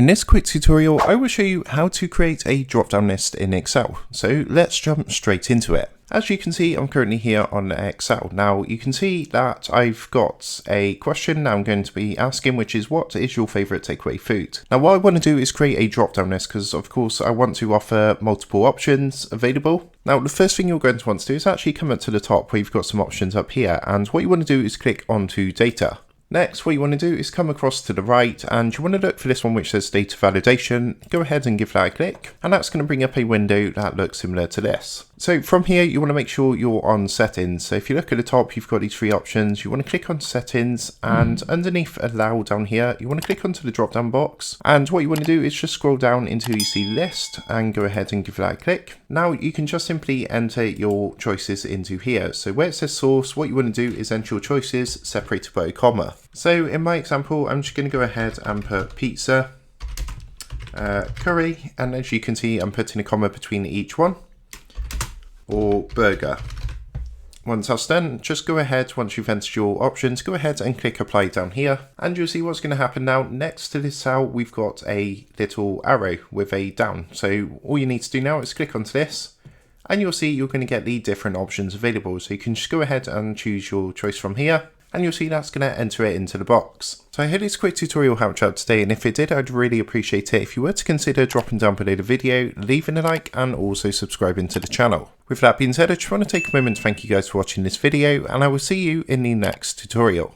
In this quick tutorial, I will show you how to create a drop-down list in Excel. So let's jump straight into it. As you can see, I'm currently here on Excel. Now you can see that I've got a question I'm going to be asking, which is what is your favorite takeaway food? Now what I want to do is create a drop-down list because of course I want to offer multiple options available. Now the first thing you're going to want to do is actually come up to the top where you've got some options up here, and what you want to do is click onto data. Next, what you want to do is come across to the right and you want to look for this one which says data validation. Go ahead and give that a click, and that's going to bring up a window that looks similar to this. So from here, you want to make sure you're on settings. So if you look at the top, you've got these three options. You want to click on settings, and underneath allow down here, you want to click onto the drop down box. And what you want to do is just scroll down until you see list and go ahead and give that a click. Now you can just simply enter your choices into here. So where it says source, what you want to do is enter your choices separated by a comma. So in my example, I'm just going to go ahead and put pizza, curry, and as you can see, I'm putting a comma between each one, or burger. Once that's done, just go ahead, once you've entered your options, go ahead and click apply down here, and you'll see what's going to happen now. Next to this cell, we've got a little arrow with a down. So all you need to do now is click onto this, and you'll see you're going to get the different options available. So you can just go ahead and choose your choice from here, and you'll see that's going to enter it into the box. So I hope this quick tutorial helped you out today, and if it did, I'd really appreciate it if you were to consider dropping down below the video, leaving a like, and also subscribing to the channel. With that being said, I just want to take a moment to thank you guys for watching this video, and I will see you in the next tutorial.